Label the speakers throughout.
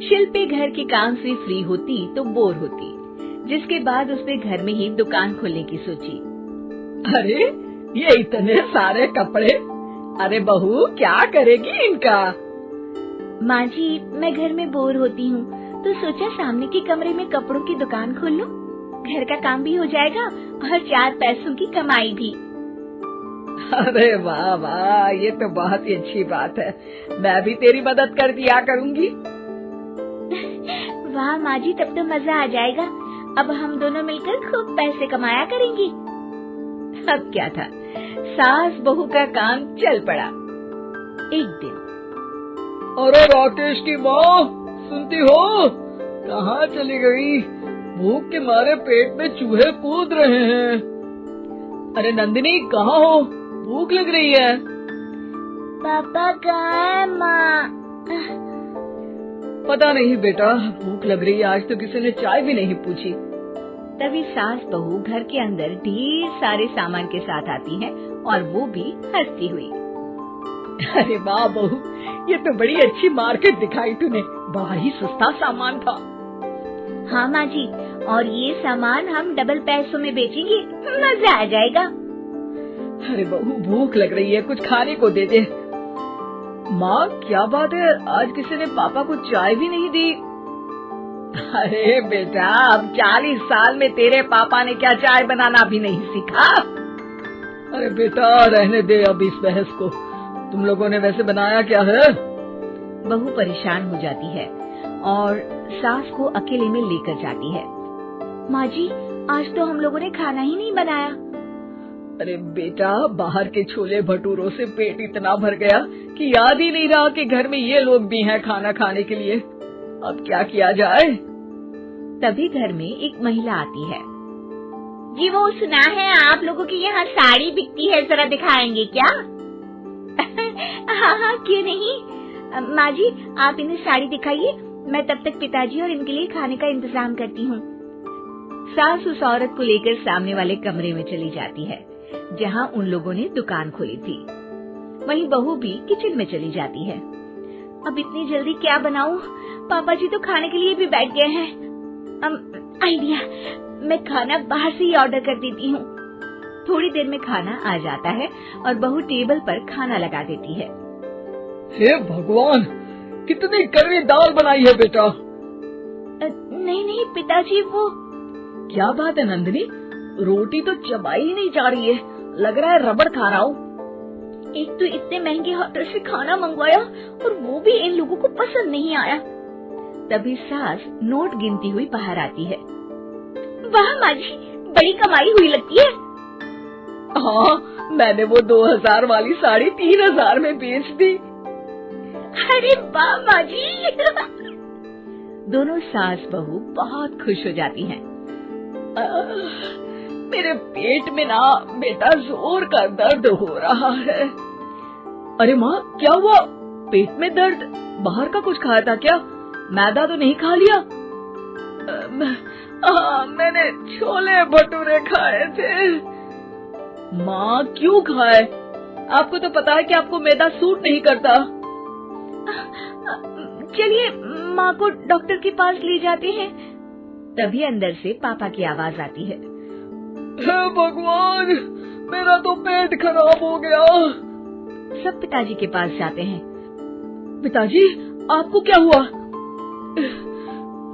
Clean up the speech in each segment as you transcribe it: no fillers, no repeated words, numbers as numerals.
Speaker 1: शिल्पी घर के काम से फ्री होती तो बोर होती, जिसके बाद उसने घर में ही दुकान खोलने की सोची।
Speaker 2: अरे ये इतने सारे कपड़े, अरे बहू क्या करेगी इनका?
Speaker 1: माँ जी, मैं घर में बोर होती हूँ तो सोचा सामने के कमरे में कपड़ों की दुकान खोल लूं। घर का काम भी हो जाएगा और 4 पैसों की कमाई भी।
Speaker 2: अरे वाह वाह, ये तो बहुत ही अच्छी बात है। मैं भी तेरी मदद कर दिया करूँगी।
Speaker 1: वाह माँ जी, तब तो मजा आ जाएगा। अब हम दोनों मिलकर खूब पैसे कमाया करेंगे। अब क्या था, सास बहू का काम चल पड़ा। एक दिन,
Speaker 2: अरे राकेश की माँ, सुनती हो? कहाँ चली गई? भूख के मारे पेट में चूहे कूद रहे हैं। अरे नंदिनी, कहाँ हो? भूख लग रही है।
Speaker 1: पापा कहाँ है माँ?
Speaker 2: पता नहीं बेटा, भूख लग रही है। आज तो किसी ने चाय भी नहीं पूछी।
Speaker 1: तभी सास बहू घर के अंदर ढेर सारे सामान के साथ आती हैं और वो भी हंसती हुई।
Speaker 2: अरे वाह बहू, ये तो बड़ी अच्छी मार्केट दिखाई तूने। बड़ा ही सस्ता सामान था।
Speaker 1: हाँ माँ जी, और ये सामान हम डबल पैसों में बेचेंगे, मजा आ जाएगा।
Speaker 2: अरे बहू, भूख लग रही है, कुछ खाने को दे दे। माँ क्या बात है, आज किसी ने पापा को चाय भी नहीं दी? अरे बेटा, अब 40 साल में तेरे पापा ने क्या चाय बनाना भी नहीं सीखा? अरे बेटा रहने दे अब इस बहस को। तुम लोगों ने वैसे बनाया क्या है?
Speaker 1: बहू परेशान हो जाती है और सास को अकेले में लेकर जाती है। माँ जी, आज तो हम लोगों ने खाना ही नहीं बनाया।
Speaker 2: अरे बेटा, बाहर के छोले भटूरों से पेट इतना भर गया कि याद ही नहीं रहा कि घर में ये लोग भी हैं खाना खाने के लिए। अब क्या किया जाए?
Speaker 1: तभी घर में एक महिला आती है। जी, वो सुना है आप लोगों की यहाँ साड़ी बिकती है, जरा दिखाएंगे क्या? हाँ हाँ, क्यों नहीं। माँ जी, आप इन्हें साड़ी दिखाइए, मैं तब तक पिताजी और इनके लिए खाने का इंतजाम करती हूँ। सास उस औरत को लेकर सामने वाले कमरे में चली जाती है जहाँ उन लोगों ने दुकान खोली थी। वहीं बहू भी किचन में चली जाती है। अब इतनी जल्दी क्या बनाऊं? पापा जी तो खाने के लिए भी बैठ गए हैं। आइडिया, मैं खाना बाहर से ही ऑर्डर कर देती हूँ। थोड़ी देर में खाना आ जाता है और बहू टेबल पर खाना लगा देती है।
Speaker 2: हे भगवान, कितनी कड़वी दाल बनाई है बेटा।
Speaker 1: नहीं नहीं पिताजी, वो
Speaker 2: क्या बात है नंदिनी, रोटी तो चबाई ही नहीं जा रही है, लग रहा है रबड़ खा रहा हूँ।
Speaker 1: एक तो इतने महंगे होटल से खाना मंगवाया और वो भी इन लोगों को पसंद नहीं आया। तभी सास नोट गिनती हुई बाहर आती है। वाह माँ जी, बड़ी कमाई हुई लगती है।
Speaker 2: हाँ, मैंने वो 2000 वाली साड़ी 3000 में बेच दी।
Speaker 1: अरे वाह माँ जी। दोनों सास बहू बहुत खुश हो जाती हैं।
Speaker 2: मेरे पेट में ना बेटा जोर का दर्द हो रहा है। अरे माँ, क्या हुआ? पेट में दर्द? बाहर का कुछ खाया था क्या? मैदा तो नहीं खा लिया? मैंने छोले भटूरे खाए थे। माँ क्यों खाए? आपको तो पता है कि आपको मैदा सूट नहीं करता।
Speaker 1: चलिए माँ को डॉक्टर के पास ले जाते हैं। तभी अंदर से पापा की आवाज आती है।
Speaker 2: हे भगवान, मेरा तो पेट खराब हो गया।
Speaker 1: सब पिताजी के पास जाते हैं।
Speaker 2: पिताजी, आपको क्या हुआ?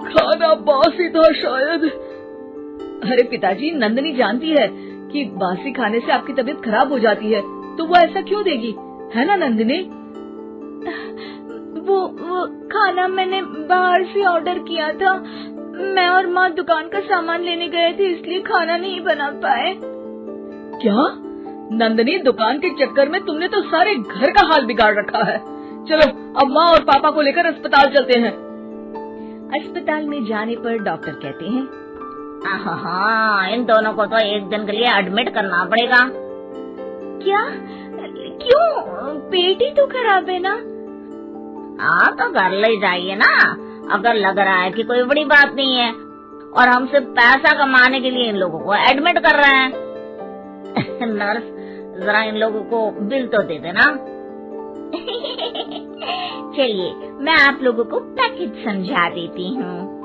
Speaker 2: खाना बासी था शायद। अरे पिताजी, नंदिनी जानती है कि बासी खाने से आपकी तबीयत खराब हो जाती है, तो वो ऐसा क्यों देगी, है ना नंदिनी?
Speaker 1: वो खाना मैंने बाहर से ऑर्डर किया था। मैं और माँ दुकान का सामान लेने गए थे, इसलिए खाना नहीं बना पाए।
Speaker 2: क्या नंदिनी, दुकान के चक्कर में तुमने तो सारे घर का हाल बिगाड़ रखा है। चलो अब माँ और पापा को लेकर अस्पताल चलते हैं।
Speaker 1: अस्पताल में जाने पर डॉक्टर कहते हैं,
Speaker 3: हाँ, इन दोनों को तो एक दिन के लिए एडमिट करना पड़ेगा।
Speaker 1: क्या? क्यों? पेट ही तो खराब है ना।
Speaker 3: हाँ, तो घर ले जाइए ना, अगर लग रहा है कि कोई बड़ी बात नहीं है और हम सिर्फ पैसा कमाने के लिए इन लोगों को एडमिट कर रहे हैं। नर्स, जरा इन लोगों को बिल तो दे देना।
Speaker 1: चलिए मैं आप लोगों को पैकेज समझा देती हूँ।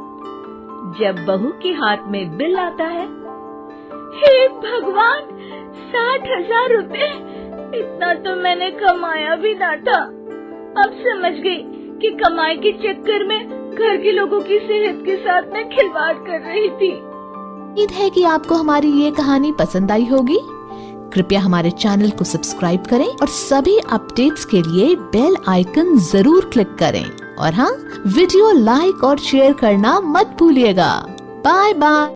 Speaker 2: जब बहू के हाथ में बिल आता है,
Speaker 1: हे भगवान, 60,000 रुपए! इतना तो मैंने कमाया भी ना था। अब समझ गई कि कमाई के चक्कर में घर के लोगों की सेहत के साथ मैं खिलवाड़ कर रही थी।
Speaker 4: उम्मीद है कि आपको हमारी ये कहानी पसंद आई होगी। कृपया हमारे चैनल को सब्सक्राइब करें और सभी अपडेट्स के लिए बेल आइकन जरूर क्लिक करें। और हाँ, वीडियो लाइक और शेयर करना मत भूलिएगा। Bye bye.